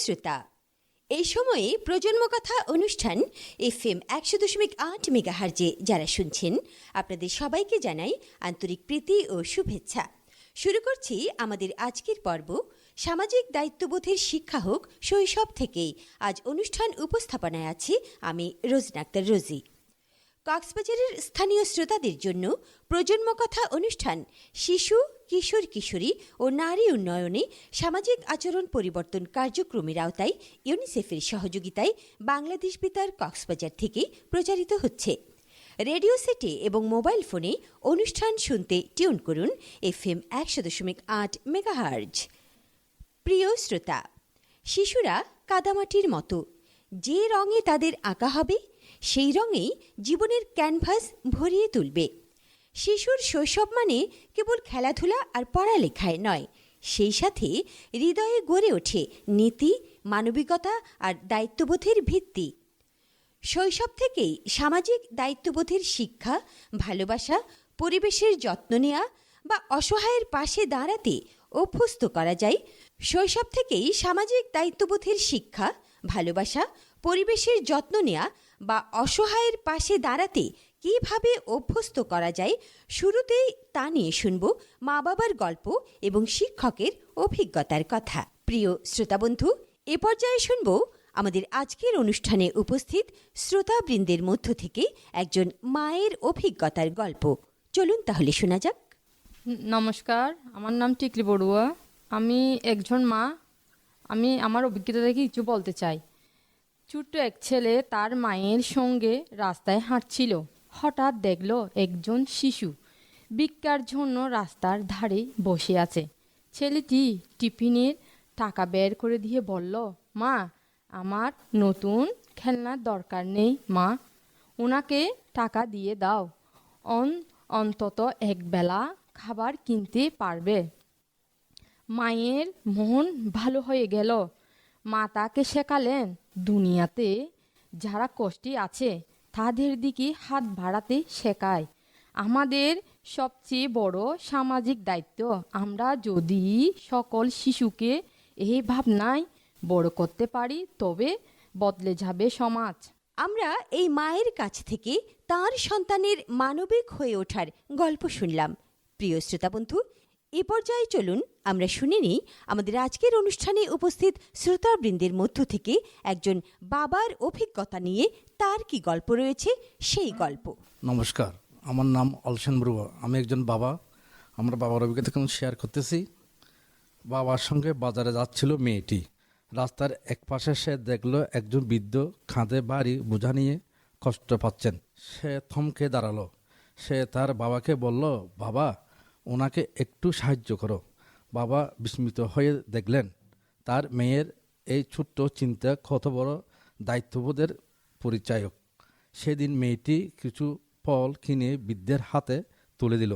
শ্রোতা, এই সময়ে প্রজন্ম কথা অনুষ্ঠান FM 100.8 মেগাহার্জে যারা শুনছেন আপনাদের সবাইকে জানাই আন্তরিক প্রীতি ও শুভেচ্ছা। শুরু করছি আমাদের আজকের পর্ব। সামাজিক দায়িত্ববোধের শিক্ষা হোক শৈশব থেকেই। আজ অনুষ্ঠান উপস্থাপনায় আছি আমি রোজনা আক্তার রোজি। কক্সবাজারের স্থানীয় শ্রোতাদের জন্য প্রজন্ম কথা অনুষ্ঠান শিশু, কিশোর কিশোরী ও নারী উন্নয়নে সামাজিক আচরণ পরিবর্তন কার্যক্রমের আওতায় ইউনিসেফের সহযোগিতায় বাংলাদেশ বেতার কক্সবাজার থেকে প্রচারিত হচ্ছে। রেডিও সেটে এবং মোবাইল ফোনে অনুষ্ঠান শুনতে টিউন করুন FM 100.8 মেগাহার্জ। প্রিয় শ্রোতা, শিশুরা কাদামাটির মতো, যে রঙে তাদের আঁকা হবে সেই রঙেই জীবনের ক্যানভাস ভরিয়ে তুলবে। শিশুর শৈশব মানে কেবল খেলাধুলা আর পড়ালেখায় নয়, সেই সাথে হৃদয়ে গড়ে ওঠে নীতি, মানবিকতা আর দায়িত্ববোধের ভিত্তি। শৈশব থেকেই সামাজিক দায়িত্ববোধের শিক্ষা, ভালোবাসা, পরিবেশের যত্ন নেওয়া বা অসহায়ের পাশে দাঁড়াতে অভ্যস্ত করা যায়। শৈশব থেকেই সামাজিক দায়িত্ববোধের শিক্ষা, ভালোবাসা, পরিবেশের যত্ন নেওয়া বা অসহায়ের পাশে দাঁড়াতে কীভাবে অভ্যস্ত করা যায়, শুরুতেই তা নিয়ে শুনব মা বাবার গল্প এবং শিক্ষকের অভিজ্ঞতার কথা। প্রিয় শ্রোতাবন্ধু, এ পর্যায়ে শুনব আমাদের আজকের অনুষ্ঠানে উপস্থিত শ্রোতাবৃন্দের মধ্য থেকে একজন মায়ের অভিজ্ঞতার গল্প। চলুন তাহলে শোনা যাক। নমস্কার, আমার নাম টিকলি বড়ুয়া। আমি একজন মা। আমি আমার অভিজ্ঞতা থেকে কিছু বলতে চাই। ছোট্ট এক ছেলে তার মায়ের সঙ্গে রাস্তায় হাঁটছিল। হঠাৎ দেখলো একজন শিশু ভিক্ষার জন্য রাস্তার ধারে বসে আছে। ছেলেটি টিফিনের টাকা বের করে দিয়ে বলল, মা, আমার নতুন খেলনার দরকার নেই মা, ওনাকে টাকা দিয়ে দাও, অন্তত একবেলা খাবার কিনতে পারবে। মায়ের মন ভালো হয়ে গেল। মা তাকে শেখালেন, দুনিয়াতে যারা কষ্টে আছে তাদের দিকে হাত বাড়াতে শেখায়। আমাদের সবচেয়ে বড় সামাজিক দায়িত্ব, আমরা যদি সকল শিশুকে এই ভাবনায় বড় করতে পারি তবে বদলে যাবে সমাজ। আমরা এই মায়ের কাছ থেকে তার সন্তানের মানবিক হয়ে ওঠার গল্প শুনলাম। প্রিয় শ্রোতাবন্ধু, এ পর্যায়ে চলুন আমরা শুনে নিই আমাদের আজকের অনুষ্ঠানে উপস্থিত শ্রোতাবৃন্দের মধ্য থেকে একজন বাবার অভিজ্ঞতা নিয়ে তার কি গল্প রয়েছে সেই গল্প। নমস্কার, আমার নাম অলসেন বড়ুয়া। আমি একজন বাবা। আমরা বাবার অভিজ্ঞতা কেমন শেয়ার করতেছি। বাবার সঙ্গে বাজারে যাচ্ছিল মেয়েটি। রাস্তার এক পাশে সে দেখলো একজন বৃদ্ধ খাঁদে ভারী বোঝা নিয়ে কষ্ট পাচ্ছেন। সে থমকে দাঁড়ালো। সে তার বাবাকে বলল, বাবা, ওনাকে একটু সাহায্য করো। বাবা বিস্মিত হয়ে দেখলেন তার মেয়ের এই ছোট্ট চিন্তা কত বড় দায়িত্ববোধের পরিচায়ক। সেদিন মেয়েটি কিছু ফল কিনে বৃদ্ধের হাতে তুলে দিল।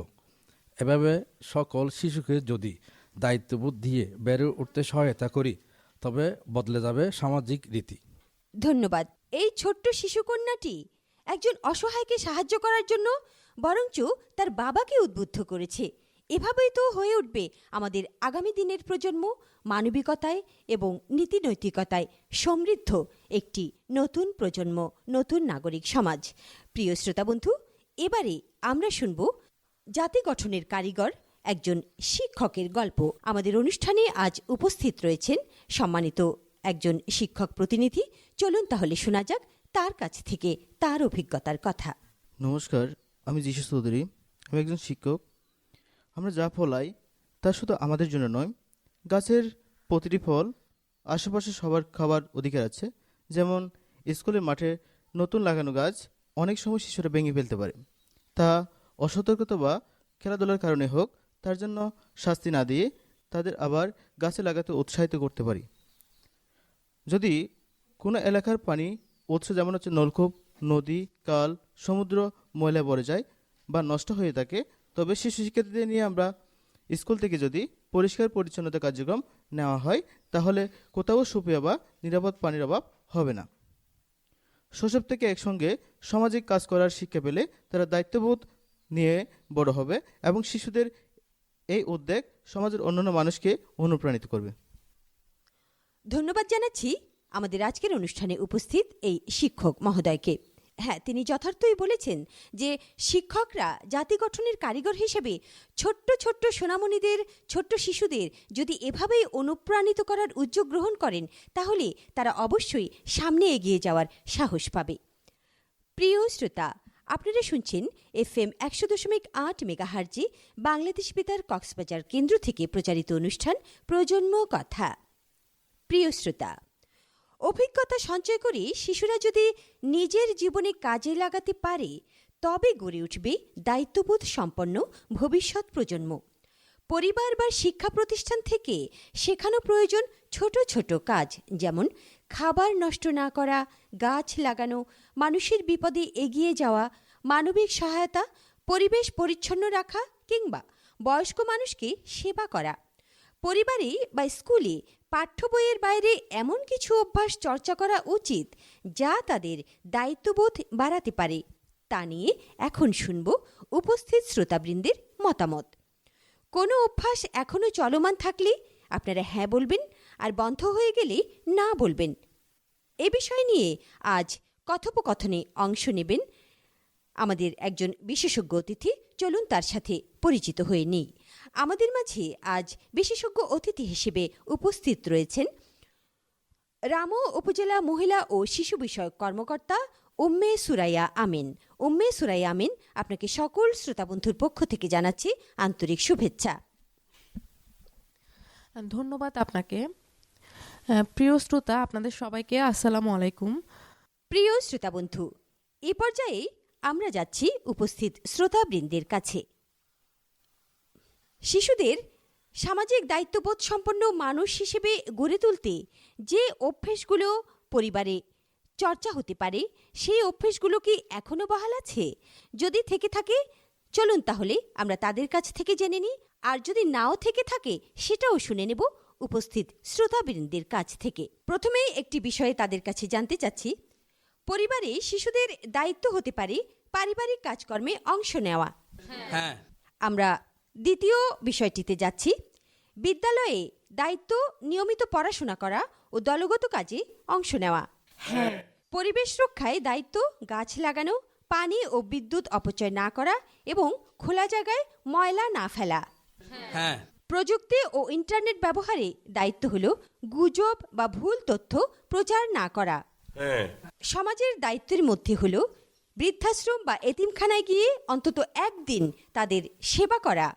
এভাবে সকল শিশুকে যদি দায়িত্ববোধ দিয়ে বেড়ে উঠতে সহায়তা করি তবে বদলে যাবে সামাজিক রীতি। ধন্যবাদ। এই ছোট্ট শিশুকন্যাটি একজন অসহায়কে সাহায্য করার জন্য বরঞ্চ তার বাবাকে উদ্বুদ্ধ করেছে। এভাবেই তো হয়ে উঠবে আমাদের আগামী দিনের প্রজন্ম, মানবিকতায় এবং নীতিনৈতিকতায় সমৃদ্ধ একটি নতুন প্রজন্ম, নতুন নাগরিক সমাজ। প্রিয় শ্রোতাবন্ধু, এবারে আমরা শুনব জাতি গঠনের কারিগর একজন শিক্ষকের গল্প। আমাদের অনুষ্ঠানে আজ উপস্থিত রয়েছেন সম্মানিত একজন শিক্ষক প্রতিনিধি। চলুন তাহলে শোনা যাক তার কাছ থেকে তার অভিজ্ঞতার কথা। নমস্কার, আমি যিশু চৌধুরী। আমি একজন শিক্ষক। আমরা যা ফলাই তা শুধু আমাদের জন্য নয়, গাছের প্রতিটি ফল আশেপাশে সবার খাবার অধিকার আছে। যেমন স্কুলের মাঠে নতুন লাগানো গাছ অনেক সময় শিশুরা ভেঙে ফেলতে পারে। তা অসতর্কতা বা খেলাধুলার কারণে হোক, তার জন্য শাস্তি না দিয়ে তাদের আবার গাছে লাগাতে উৎসাহিত করতে পারি। যদি কোনো এলাকার পানি উৎস, যেমন হচ্ছে নলকূপ, নদী, খাল, সমুদ্র ময়লা ভরে যায় বা নষ্ট হয়ে থাকে, তবে শিশু শিক্ষার্থীদের নিয়ে আমরা স্কুল থেকে যদি পরিষ্কার পরিচ্ছন্নতা কার্যক্রম নেওয়া হয় তাহলে কোথাও সুপেয় বা নিরাপদ পানির অভাব হবে না। শৈশব থেকে একসঙ্গে সামাজিক কাজ করার শিক্ষা পেলে তারা দায়িত্ববোধ নিয়ে বড় হবে এবং শিশুদের এই উদ্যোগ সমাজের অন্যান্য মানুষকে অনুপ্রাণিত করবে। ধন্যবাদ জানাচ্ছি আমাদের আজকের অনুষ্ঠানে উপস্থিত এই শিক্ষক মহোদয়কে। হ্যাঁ, তিনি যথার্থই বলেছেন যে শিক্ষকরা জাতি গঠনের কারিগর হিসেবে ছোট্ট ছোট্ট সোনামণিদের, ছোট্ট শিশুদের যদি এভাবেই অনুপ্রাণিত করার উদ্যোগ গ্রহণ করেন, তাহলে তারা অবশ্যই সামনে এগিয়ে যাওয়ার সাহস পাবে। প্রিয় শ্রোতা, আপনারা শুনছেন FM 100.8 মেগাহার্জে বাংলাদেশ বেতার কক্সবাজার কেন্দ্র থেকে প্রচারিত অনুষ্ঠান প্রজন্ম কথা। প্রিয় শ্রোতা, অভিজ্ঞতা সঞ্চয় করে শিশুরা যদি নিজের জীবনে কাজে লাগাতে পারে, তবে গড়ে উঠবে দায়িত্ববোধ সম্পন্ন ভবিষ্যৎ প্রজন্ম। পরিবার বা শিক্ষা প্রতিষ্ঠান থেকে শেখানো প্রয়োজন ছোট ছোট কাজ, যেমন খাবার নষ্ট না করা, গাছ লাগানো, মানুষের বিপদে এগিয়ে যাওয়া, মানবিক সহায়তা, পরিবেশ পরিচ্ছন্ন রাখা কিংবা বয়স্ক মানুষকে সেবা করা। পরিবারে বা স্কুলে পাঠ্য বইয়ের বাইরে এমন কিছু অভ্যাস চর্চা করা উচিত যা তাদের দায়িত্ববোধ বাড়াতে পারে। তা নিয়ে এখন শুনব উপস্থিত শ্রোতাবৃন্দের মতামত। কোনো অভ্যাস এখনও চলমান থাকলে আপনারা হ্যাঁ বলবেন, আর বন্ধ হয়ে গেলে না বলবেন। এ বিষয় নিয়ে আজ কথোপকথনে অংশ নেবেন আমাদের একজন বিশেষজ্ঞ অতিথি। চলুন তার সাথে পরিচিত হয়ে নিই। আমাদের মাঝে আজ বিশেষজ্ঞ অতিথি হিসেবে উপস্থিত রয়েছেন রামু উপজেলা মহিলা ও শিশু বিষয়ক কর্মকর্তা উম্মে সুরাইয়া আমিন। উম্মে সুরাইয়া আমিন, আপনাকে সকল শ্রোতাবন্ধুর পক্ষ থেকে জানাচ্ছি আন্তরিক শুভেচ্ছা। ধন্যবাদ আপনাকে। প্রিয় শ্রোতা, আপনাদের সবাইকে আসসালামু আলাইকুম। প্রিয় শ্রোতাবন্ধু, এ পর্যায়ে আমরা যাচ্ছি উপস্থিত শ্রোতাবৃন্দের কাছে। শিশুদের সামাজিক দায়িত্ববোধ সম্পন্ন মানুষ হিসেবে গড়ে তুলতে যে অভ্যেসগুলো পরিবারে চর্চা হতে পারে, সেই অভ্যেসগুলো কি এখনও বহাল আছে? যদি থেকে থাকে, চলুন তাহলে আমরা তাদের কাছ থেকে জেনে নিই। আর যদি নাও থেকে থাকে, সেটাও শুনে নেব উপস্থিত শ্রোতাবৃন্দের কাছ থেকে। প্রথমেই একটি বিষয়ে তাদের কাছে জানতে চাচ্ছি, পরিবারে শিশুদের দায়িত্ব হতে পারে পারিবারিক কাজকর্মে অংশ নেওয়া। হ্যাঁ। আমরা দ্বিতীয় বিষয়টিতে যাচ্ছি, বিদ্যালয়ে দায়িত্ব নিয়মিত পড়াশোনা করা ও দলগত কাজে অংশ নেওয়া। হ্যাঁ। পরিবেশ রক্ষায় দায়িত্ব গাছ লাগানো, পানি ও বিদ্যুৎ অপচয় না করা এবং খোলা জায়গায় ময়লা না ফেলা। হ্যাঁ। প্রযুক্তি ও ইন্টারনেট ব্যবহারে দায়িত্ব হলো গুজব বা ভুল তথ্য প্রচার না করা। সমাজের দায়িত্বের মধ্যে হলো বৃদ্ধাশ্রম বা এতিমখানায় গিয়ে অন্তত একদিন তাদের সেবা করা।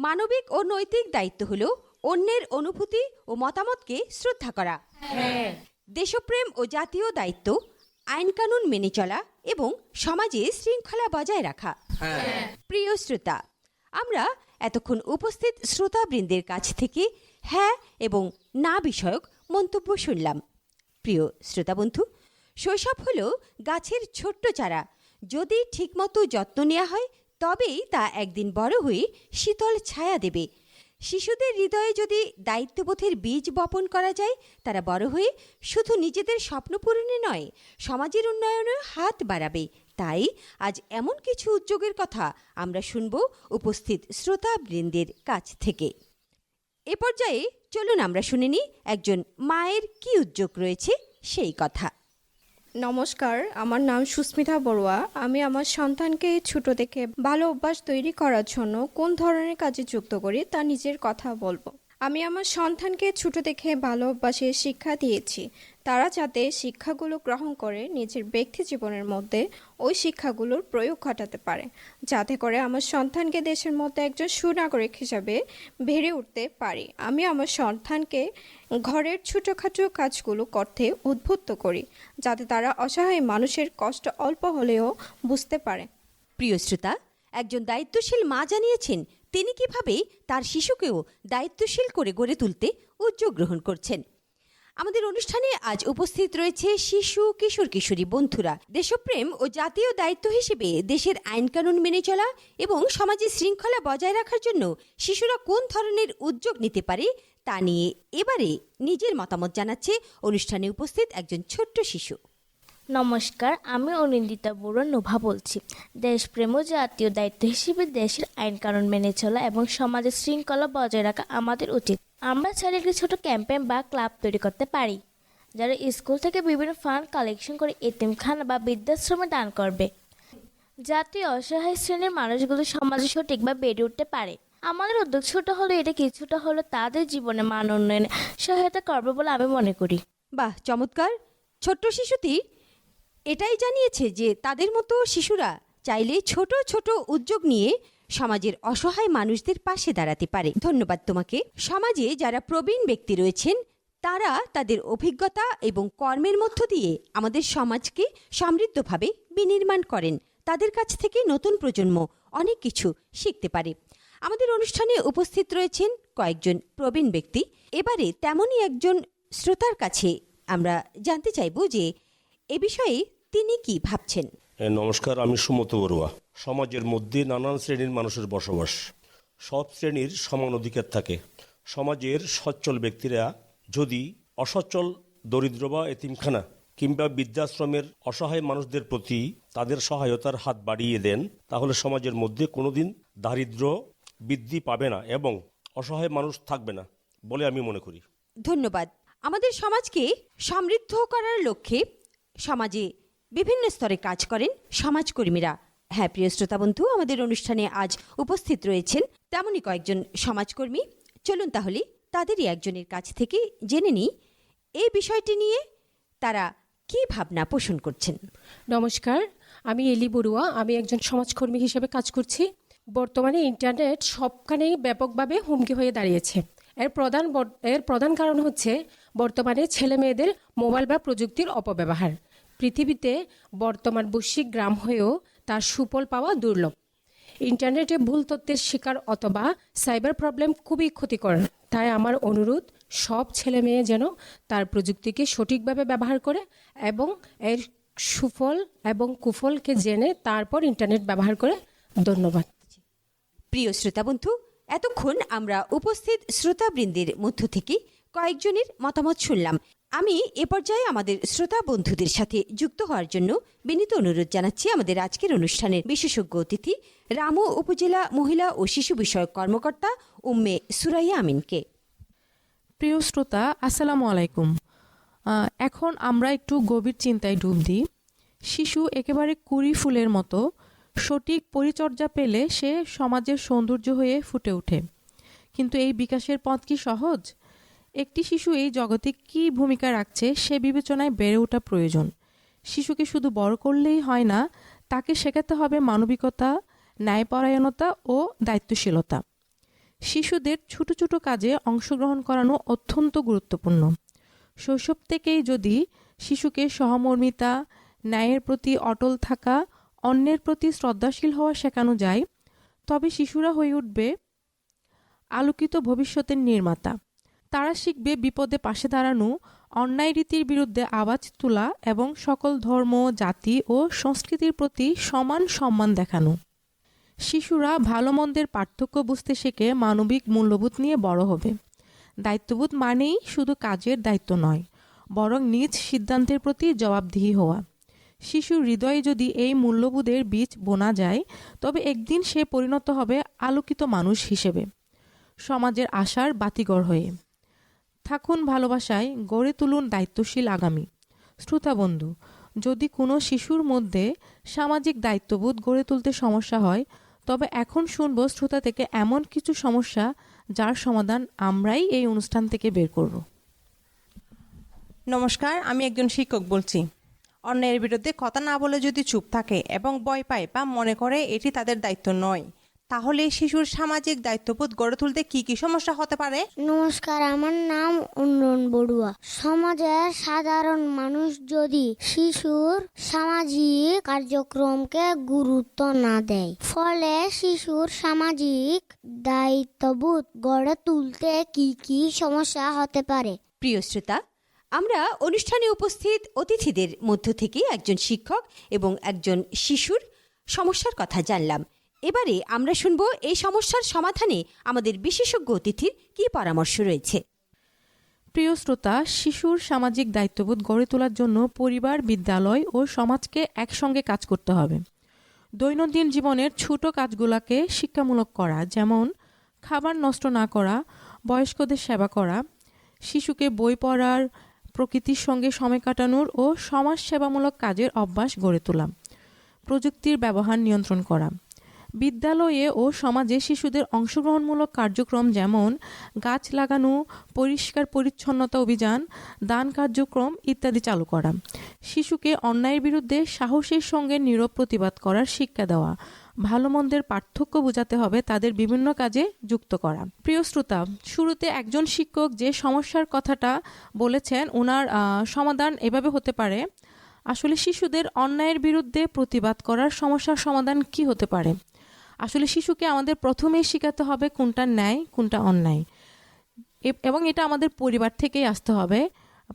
মানবিক ও নৈতিক দায়িত্ব হলো অন্যের অনুভূতি ও মতামতকে শ্রদ্ধা করা। দেশপ্রেম ও জাতীয় দায়িত্ব আইন কানুন মেনে চলা এবং সমাজে শৃঙ্খলা বজায় রাখা। প্রিয় শ্রোতা, আমরা এতক্ষণ উপস্থিত শ্রোতাবৃন্দের কাছ থেকে হ্যাঁ এবং না বিষয়ক মন্তব্য শুনলাম। প্রিয় শ্রোতাবন্ধু, শৈশব হলো গাছের ছোট্ট চারা। যদি ঠিকমতো যত্ন নেওয়া হয়, তবেই তা একদিন বড় হয়ে শীতল ছায়া দেবে। শিশুদের হৃদয়ে যদি দায়িত্ববোধের বীজ বপন করা যায়, তারা বড় হয়ে শুধু নিজেদের স্বপ্ন পূরণে নয়, সমাজের উন্নয়নেও হাত বাড়াবে। তাই আজ এমন কিছু উদ্যোগের কথা আমরা শুনব উপস্থিত শ্রোতাবৃন্দের কাছ থেকে। এ পর্যায়ে চলুন আমরা শুনে নিই একজন মায়ের কি উদ্যোগ রয়েছে সেই কথা। নমস্কার, আমার নাম সুস্মিতা বড়ুয়া। আমি আমার সন্তানকে ছোট থেকে ভালো অভ্যাস তৈরি করার জন্য কোন ধরনের কাজে যুক্ত করি তা নিজের কথা বলবো। আমি আমার সন্তানকে ছোট থেকে ভালো অভ্যাসের শিক্ষা দিয়েছি। তারা যাতে শিক্ষাগুলো গ্রহণ করে নিজের ব্যক্তি জীবনের মধ্যে ওই শিক্ষাগুলোর প্রয়োগ ঘটাতে পারে, যাতে করে আমার সন্তানকে দেশের মধ্যে একজন সুনাগরিক হিসাবে বেড়ে উঠতে পারি। আমি আমার সন্তানকে ঘরের ছোটোখাটো কাজগুলো করতে উদ্বুদ্ধ করি, যাতে তারা অসহায় মানুষের কষ্ট অল্প হলেও বুঝতে পারে। প্রিয় শ্রোতা, একজন দায়িত্বশীল মা জানিয়েছেন তিনি কিভাবে তার শিশুকেও দায়িত্বশীল করে গড়ে তুলতে উদ্যোগ গ্রহণ করছেন। আমাদের অনুষ্ঠানে আজ উপস্থিত রয়েছে শিশু কিশোর কিশোরী বন্ধুরা। দেশপ্রেম ও জাতীয় দায়িত্ব হিসেবে দেশের আইন কানুন মেনে চলা এবং সমাজে শৃঙ্খলা বজায় রাখার জন্য শিশুরা কোন ধরনের উদ্যোগ নিতে পারে তা নিয়ে এবারে নিজের মতামত জানাচ্ছে অনুষ্ঠানে উপস্থিত একজন ছোট্ট শিশু। নমস্কার, আমি অনিন্দিতা বড়ুয়া নোভা বলছি। দেশপ্রেম ও জাতীয় দায়িত্ব হিসেবে দেশের আইন কানুন মেনে চলা এবং সমাজের শৃঙ্খলা বজায় রাখা আমাদের উচিত। আমরা চাইলে একটি ছোট ক্যাম্পেইন বা ক্লাব তৈরি করতে পারি, যারা স্কুল থেকে বিভিন্ন ফান্ড কালেকশন করে এতিমখানা বা বৃদ্ধাশ্রমে দান করবে, যাতে অসহায় শ্রেণীর মানুষগুলো সমাজে সঠিকভাবে বেড়ে উঠতে পারে। আমাদের উদ্যোগ ছোট হলো, এটা কিছুটা হলো তাদের জীবনে মান উন্নয়নে সহায়তা করবে বলে আমি মনে করি। বাহ, চমৎকার। ছোট্ট শিশুটি এটাই জানিয়েছে যে তাদের মতো শিশুরা চাইলে ছোট ছোট উদ্যোগ নিয়ে সমাজের অসহায় মানুষদের পাশে দাঁড়াতে পারে। ধন্যবাদ তোমাকে। সমাজে যারা প্রবীণ ব্যক্তি রয়েছেন তারা তাদের অভিজ্ঞতা এবং কর্মের মধ্য দিয়ে আমাদের সমাজকে সমৃদ্ধভাবে বিনির্মাণ করেন। তাদের কাছ থেকে নতুন প্রজন্ম অনেক কিছু শিখতে পারে। আমাদের অনুষ্ঠানে উপস্থিত রয়েছেন কয়েকজন প্রবীণ ব্যক্তি। এবারে তেমনই একজন শ্রোতার কাছে আমরা জানতে চাইব যে এ বিষয়ে তিনি কি ভাবছেন। নমস্কার, আমি সুমত বড়ুয়া। সমাজের মধ্যে নানান শ্রেণীর মানুষের বসবাস, সব শ্রেণীর সমান অধিকার থাকে। সমাজের সচ্ছল ব্যক্তিরা যদি অসচ্ছল, দরিদ্র বা এতিমখানা কিংবা বৃদ্ধাশ্রমের অসহায় মানুষদের প্রতি তাদের সহায়তার হাত বাড়িয়ে দেন, তাহলে সমাজের মধ্যে কোনোদিন দারিদ্র্য বৃদ্ধি পাবে না এবং অসহায় মানুষ থাকবে না বলে আমি মনে করি। ধন্যবাদ। আমাদের সমাজকে সমৃদ্ধ করার লক্ষ্যে সমাজে বিভিন্ন স্তরে কাজ করেন সমাজকর্মীরা। হ্যাঁ প্রিয় শ্রোতা বন্ধু, আমাদের অনুষ্ঠানে আজ উপস্থিত রয়েছেন তেমনই কয়েকজন সমাজকর্মী। চলুন তাহলে তাদেরই একজনের কাছ থেকে জেনে নিই এই বিষয়টি নিয়ে তারা কী ভাবনা পোষণ করছেন। নমস্কার, আমি এলি বড়ুয়া। আমি একজন সমাজকর্মী হিসেবে কাজ করছি। বর্তমানে ইন্টারনেট সবখানেই ব্যাপকভাবে হুমকি হয়ে দাঁড়িয়েছে। এর প্রধান কারণ হচ্ছে বর্তমানে ছেলে মেয়েদের মোবাইল বা প্রযুক্তির অপব্যবহার। পৃথিবীতে বর্তমান বৈশ্বিক গ্রাম হয়েও তার সুফল পাওয়া দুর্লভ। ইন্টারনেটে ভুল তথ্যের শিকার অথবা সাইবার প্রবলেম খুবই ক্ষতিকর। তাই আমার অনুরোধ, সব ছেলে মেয়ে যেন তার প্রযুক্তিকে সঠিকভাবে ব্যবহার করে এবং এর সুফল এবং কুফলকে জেনে তারপর ইন্টারনেট ব্যবহার করে। ধন্যবাদ। প্রিয় শ্রোতা বন্ধু, এতক্ষণ আমরা উপস্থিত শ্রোতাবৃন্দের মধ্য থেকে কয়েকজনের মতামত শুনলাম। আমি এ পর্যায়ে আমাদের শ্রোতা বন্ধুদের সাথে যুক্ত হওয়ার জন্য বিনীত অনুরোধ জানাচ্ছি আমাদের আজকের অনুষ্ঠানের বিশেষজ্ঞ অতিথি রামু উপজেলা মহিলা ও শিশু বিষয়ক কর্মকর্তা উম্মে সুরাইয়া আমিনকে। প্রিয় শ্রোতা, আসসালামু আলাইকুম। এখন আমরা একটু গভীর চিন্তায় ডুব দিই। শিশু একেবারে কুঁড়ি ফুলের মতো, সঠিক পরিচর্যা পেলে সে সমাজের সৌন্দর্য হয়ে ফুটে ওঠে। কিন্তু এই বিকাশের পথ কি সহজ? একটি শিশু এই জগতে কী ভূমিকা রাখছে সে বিবেচনায় বেড়ে ওঠা প্রয়োজন। শিশুকে শুধু বড় করলেই হয় না, তাকে শেখাতে হবে মানবিকতা, ন্যায়পরায়ণতা ও দায়িত্বশীলতা। শিশুদের ছোট ছোট কাজে অংশগ্রহণ করানো অত্যন্ত গুরুত্বপূর্ণ। শৈশব থেকেই যদি শিশুকে সহমর্মিতা, ন্যায়ের প্রতি অটল থাকা, অন্যের প্রতি শ্রদ্ধাশীল হওয়া শেখানো যায়, তবে শিশুরা হয়ে উঠবে আলোকিত ভবিষ্যতের নির্মাতা। তারা শিখবে বিপদে পাশে দাঁড়ানো, অন্যায় রীতির বিরুদ্ধে আওয়াজ তোলা এবং সকল ধর্ম, জাতি ও সংস্কৃতির প্রতি সমান সম্মান দেখানো। শিশুরা ভালো মন্দের পার্থক্য বুঝতে শেখে মানবিক মূল্যবোধ নিয়ে বড় হবে। দায়িত্ববোধ মানেই শুধু কাজের দায়িত্ব নয়, বরং নিজ সিদ্ধান্তের প্রতি জবাবদিহি হওয়া। শিশুর হৃদয়ে যদি এই মূল্যবোধের বীজ বোনা যায়, তবে একদিন সে পরিণত হবে আলোকিত মানুষ হিসেবে, সমাজের আশার বাতিঘর হয়ে। থাকুন ভালোবাসায়, গড়ে তুলুন দায়িত্বশীল আগামী। শ্রোতা বন্ধু, যদি কোনো শিশুর মধ্যে সামাজিক দায়িত্ববোধ গড়ে তুলতে সমস্যা হয়, তবে এখন শুনব শ্রোতা থেকে এমন কিছু সমস্যা যার সমাধান আমরাই এই অনুষ্ঠান থেকে বের করব। নমস্কার, আমি একজন শিক্ষক বলছি। অন্যের বিরুদ্ধে কথা না বলে যদি চুপ থাকে এবং ভয় পায় বা মনে করে এটি তাদের দায়িত্ব নয়, তাহলে শিশুর সামাজিক দায়িত্ববোধ গড়ে তুলতে কি কি সমস্যা হতে পারে? নমস্কার, আমার নাম উন্নয়ন বড়ুয়া। সমাজের সাধারণ মানুষ যদি শিশুর সামাজিক কার্যক্রমকে গুরুত্ব না দেয়, ফলে শিশুর সামাজিক দায়িত্ববোধ গড়ে তুলতে কি কি সমস্যা হতে পারে? প্রিয় শ্রোতা, আমরা অনুষ্ঠানে উপস্থিত অতিথিদের মধ্য থেকে একজন শিক্ষক এবং একজন শিশুর সমস্যার কথা জানলাম। এবারে আমরা শুনব এই সমস্যার সমাধানে আমাদের বিশেষজ্ঞ অতিথির কী পরামর্শ রয়েছে। প্রিয় শ্রোতা, শিশুর সামাজিক দায়িত্ববোধ গড়ে তোলার জন্য পরিবার, বিদ্যালয় ও সমাজকে একসঙ্গে কাজ করতে হবে। দৈনন্দিন জীবনের ছোট কাজগুলোকে শিক্ষামূলক করা, যেমন খাবার নষ্ট না করা, বয়স্কদের সেবা করা, শিশুকে বই পড়ার, প্রকৃতির সঙ্গে সময় কাটানোর ও সমাজ সেবামূলক কাজের অভ্যাস গড়ে তোলা, প্রযুক্তির ব্যবহার নিয়ন্ত্রণ করা। বিদ্যালয়ে ও সমাজে শিশুদের অংশগ্রহণমূলক কার্যক্রম যেমন গাছ লাগানো, পরিষ্কার পরিচ্ছন্নতা অভিযান, দান কার্যক্রম ইত্যাদি চালু করা। শিশুকে অন্যায়ের বিরুদ্ধে সাহসের সঙ্গে নীরব প্রতিবাদ করার শিক্ষা দেওয়া, ভালো মন্দের পার্থক্য বোঝাতে হবে, তাদের বিভিন্ন কাজে যুক্ত করা। প্রিয় শ্রোতা, শুরুতে একজন শিক্ষক যে সমস্যার কথাটা বলেছেন, ওনার সমাধান এভাবে হতে পারে। আসলে শিশুদের অন্যায়ের বিরুদ্ধে প্রতিবাদ করার সমস্যার সমাধান কি হতে পারে? আসলে শিশুকে আমাদের প্রথমেই শেখাতে হবে কোনটা ন্যায়, কোনটা অন্যায়, এবং এটা আমাদের পরিবার থেকেই আসতে হবে।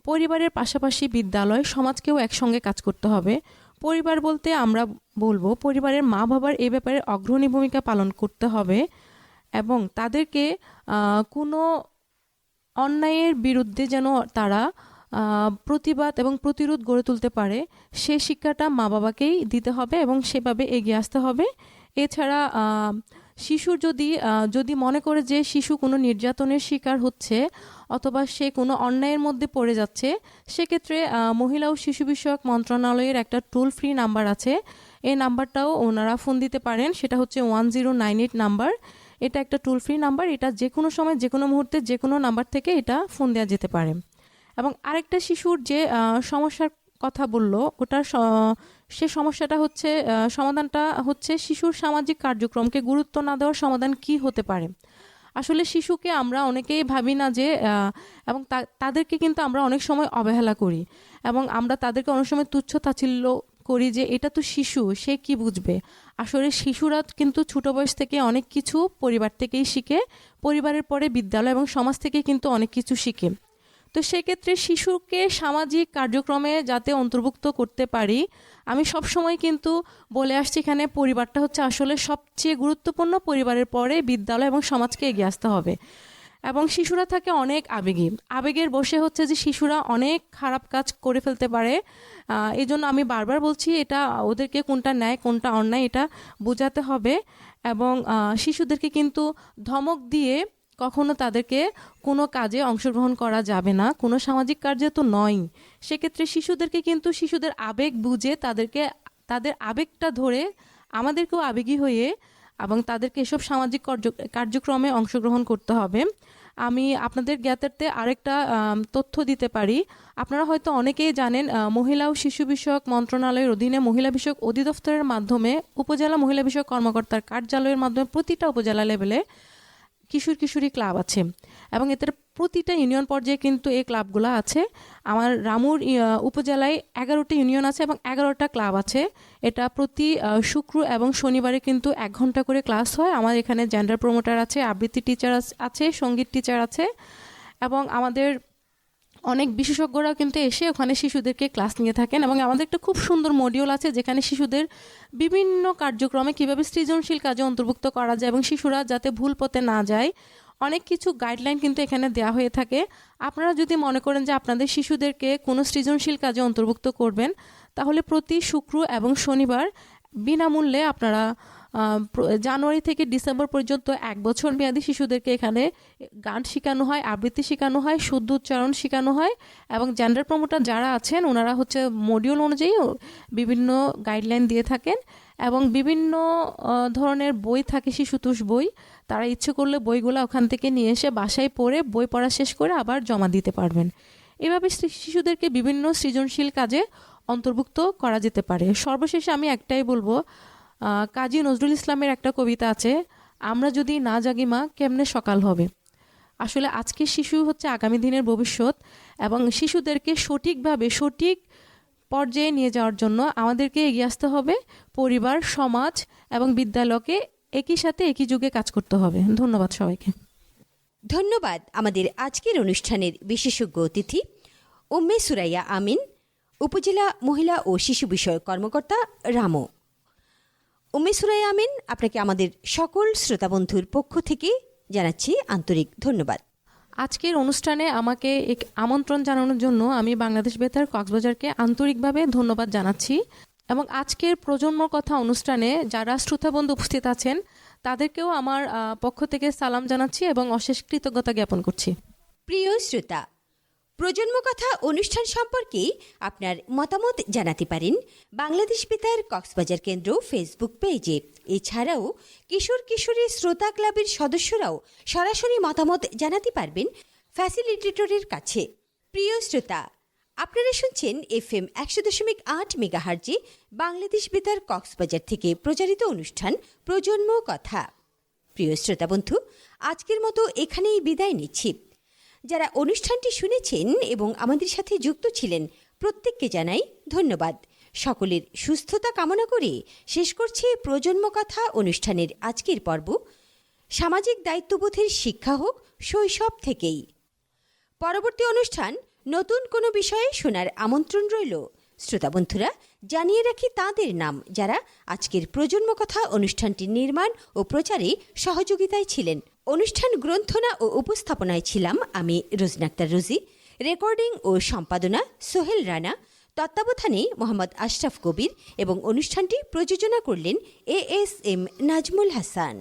পরিবারের পাশাপাশি বিদ্যালয়, সমাজকেও একসঙ্গে কাজ করতে হবে। পরিবার বলতে আমরা বলবো পরিবারের মা বাবার এই ব্যাপারে অগ্রণী ভূমিকা পালন করতে হবে এবং তাদেরকে কোনো অন্যায়ের বিরুদ্ধে যেন তারা প্রতিবাদ এবং প্রতিরোধ গড়ে তুলতে পারে, সে শিক্ষাটা মা বাবাকেই দিতে হবে এবং সেভাবে এগিয়ে আসতে হবে। এছাড়া শিশুর যদি মনে করে যে শিশু কোনো নির্যাতনের শিকার হচ্ছে অথবা সে কোনো অন্যায়ের মধ্যে পড়ে যাচ্ছে, সেক্ষেত্রে মহিলা ও শিশু বিষয়ক মন্ত্রণালয়ের একটা টোল ফ্রি নাম্বার আছে, এই নাম্বারটাও ওনারা ফোন দিতে পারেন। সেটা হচ্ছে 1098 নাম্বার। এটা একটা টোল ফ্রি নাম্বার, এটা যে কোনো সময় যে কোনো মুহূর্তে যে কোনো নাম্বার থেকে এটা ফোন দেওয়া যেতে পারে। এবং আরেকটা শিশুর যে সমস্যার কথা বললো, ওটার সে সমস্যাটা হচ্ছে, সমাধানটা হচ্ছে শিশুর সামাজিক কার্যক্রমকে গুরুত্ব না দেওয়ার সমাধান কি হতে পারে। আসলে শিশুকে আমরা অনেকেই ভাবি না যে, এবং তাদেরকে কিন্তু আমরা অনেক সময় অবহেলা করি এবং আমরা তাদেরকে অনেক সময় তুচ্ছ তাচ্ছিল্য করি যে এটা তো শিশু, সে কি বুঝবে। আসলে শিশুরা কিন্তু ছোট বয়স থেকে অনেক কিছু পরিবার থেকেই শিখে, পরিবারের পরে বিদ্যালয় এবং সমাজ থেকে কিন্তু অনেক কিছু শিখে। তো সেক্ষেত্রে শিশুকে সামাজিক কার্যক্রমে যাতে অন্তর্ভুক্ত করতে পারি, আমি সবসময় কিন্তু বলে আসছি এখানে পরিবারটা হচ্ছে আসলে সবচেয়ে গুরুত্বপূর্ণ। পরিবারের পরে বিদ্যালয় এবং সমাজকে এগিয়ে আসতে হবে। এবং শিশুরা থাকে অনেক আবেগী, আবেগের বশে হচ্ছে যে শিশুরা অনেক খারাপ কাজ করে ফেলতে পারে। এই জন্য আমি বারবার বলছি এটা ওদেরকে কোনটা ন্যায় কোনটা অন্যায় এটা বোঝাতে হবে। এবং শিশুদেরকে কিন্তু ধমক দিয়ে কখনো তাদেরকে কোনো কাজে অংশগ্রহণ করা যাবে না, কোনো সামাজিক কার্যে তো নয়। সেক্ষেত্রে শিশুদেরকে কিন্তু শিশুদের আবেগ বুঝে তাদের আবেগটা ধরে আমাদেরকেও আবেগী হয়ে এবং তাদেরকে এসব সামাজিক কার্যক্রমে অংশগ্রহণ করতে হবে। আমি আপনাদের জ্ঞাতার্থে আরেকটা তথ্য দিতে পারি। আপনারা হয়তো অনেকেই জানেন, মহিলা ও শিশু বিষয়ক মন্ত্রণালয়ের অধীনে মহিলা বিষয়ক অধিদপ্তরের মাধ্যমে উপজেলা মহিলা বিষয়ক কর্মকর্তার কার্যালয়ের মাধ্যমে প্রতিটা উপজেলা লেভেলে কিশোরী ক্লাব আছে এবং এদের প্রতিটা ইউনিয়ন পর্যায়ে কিন্তু এই ক্লাবগুলো আছে। আমার রামুর উপজেলায় 11টি ইউনিয়ন আছে এবং 11টা ক্লাব আছে। এটা প্রতি শুক্র এবং শনিবারে কিন্তু 1 ঘন্টা করে ক্লাস হয়। আমার এখানে জেন্ডার প্রমোটার আছে, আবৃত্তি টিচার আছে, সঙ্গীত টিচার আছে এবং আমাদের অনেক বিশেষজ্ঞরাও কিন্তু এসে ওখানে শিশুদেরকে ক্লাস নিয়ে থাকেন। এবং আমাদের একটা খুব সুন্দর মডিউল আছে যেখানে শিশুদের বিভিন্ন কার্যক্রমে কিভাবে সৃজনশীল কাজে অন্তর্ভুক্ত করা যায় এবং শিশুরা যাতে ভুল পথে না যায়, অনেক কিছু গাইডলাইন কিন্তু এখানে দেওয়া হয়ে থাকে। আপনারা যদি মনে করেন যে আপনাদের শিশুদেরকে কোনো সৃজনশীল কাজে অন্তর্ভুক্ত করবেন, তাহলে প্রতি শুক্র এবং শনিবার বিনামূল্যে আপনারা জানুয়ারি থেকে ডিসেম্বর পর্যন্ত 1 বছর মেয়াদী শিশুদেরকে এখানে গান শেখানো হয়, আবৃত্তি শেখানো হয়, শুদ্ধ উচ্চারণ শেখানো হয় এবং জেন্ডার প্রমোটার যারা আছেন ওনারা হচ্ছে মডিউল অনুযায়ী বিভিন্ন গাইডলাইন দিয়ে থাকেন এবং বিভিন্ন ধরনের বই থাকে, শিশুতোষ বই। তারা ইচ্ছে করলে বইগুলো ওখান থেকে নিয়ে এসে বাসায় পড়ে বই পড়া শেষ করে আবার জমা দিতে পারবেন। এভাবে শিশুদেরকে বিভিন্ন সৃজনশীল কাজে অন্তর্ভুক্ত করা যেতে পারে। সর্বশেষে আমি একটাই বলবো, কাজী নজরুল ইসলামের একটা কবিতা আছে, আমরা যদি না জাগি মা কেমনে সকাল হবে। আসলে আজকের শিশু হচ্ছে আগামী দিনের ভবিষ্যৎ এবং শিশুদেরকে সঠিকভাবে সঠিক পর্যায়ে নিয়ে যাওয়ার জন্য আমাদেরকে এগিয়ে আসতে হবে। পরিবার, সমাজ এবং বিদ্যালয়কে একই সাথে একই যুগে কাজ করতে হবে। ধন্যবাদ সবাইকে। ধন্যবাদ আমাদের আজকের অনুষ্ঠানের বিশেষজ্ঞ অতিথি উম্মে সুরাইয়া আমিন, উপজেলা মহিলা ও শিশু বিষয়ক কর্মকর্তা রামু। উম্মে সুরাইয়া আমিন, আপনাকে আমাদের সকল শ্রোতাবন্ধুর পক্ষ থেকে জানাচ্ছি আন্তরিক ধন্যবাদ। আজকের অনুষ্ঠানে আমাকে আমন্ত্রণ জানানোর জন্য আমি বাংলাদেশ বেতার কক্সবাজারকে আন্তরিকভাবে ধন্যবাদ জানাচ্ছি এবং আজকের প্রজন্ম কথা অনুষ্ঠানে যারা শ্রোতাবন্ধু উপস্থিত আছেন তাদেরকেও আমার পক্ষ থেকে সালাম জানাচ্ছি এবং অশেষ কৃতজ্ঞতা জ্ঞাপন করছি। প্রিয় শ্রোতা, প্রজন্ম কথা অনুষ্ঠান সম্পর্কে আপনার মতামত জানাতে পারেন বাংলাদেশ বেতার কক্সবাজার কেন্দ্র ফেসবুক পেজে। এছাড়াও কিশোর কিশোরী শ্রোতা ক্লাবের সদস্যরাও সরাসরি মতামত জানাতে পারবেন ফ্যাসিলিটেটরের কাছে। প্রিয় শ্রোতা, আপনারা শুনছেন FM 100.8 মেগাহার্জে বাংলাদেশ বেতার কক্সবাজার থেকে প্রচারিত অনুষ্ঠান প্রজন্ম কথা। প্রিয় শ্রোতা বন্ধু, আজকের মতো এখানেই বিদায় নিচ্ছি। যারা অনুষ্ঠানটি শুনেছেন এবং আমাদের সাথে যুক্ত ছিলেন প্রত্যেককে জানাই ধন্যবাদ। সকলের সুস্থতা কামনা করে শেষ করছি প্রজন্ম কথা অনুষ্ঠানের আজকের পর্ব। সামাজিক দায়িত্ববোধের শিক্ষা হোক শৈশব থেকেই। পরবর্তী অনুষ্ঠান নতুন কোনো বিষয়ে শোনার আমন্ত্রণ রইল। শ্রোতা বন্ধুরা, জানিয়ে রাখি তাদের নাম যারা আজকের প্রজন্ম কথা অনুষ্ঠানটির নির্মাণ ও প্রচারে সহযোগিতায় ছিলেন। অনুষ্ঠান গ্রন্থনা ও উপস্থাপনায় ছিলাম আমি রোজনা আক্তার রোজি। রেকর্ডিং ও সম্পাদনা সোহেল রানা, তত্ত্বাবধানে মোহাম্মদ আশরাফ কবির এবং অনুষ্ঠানটি প্রযোজনা করলেন ASM নাজমুল হাসান।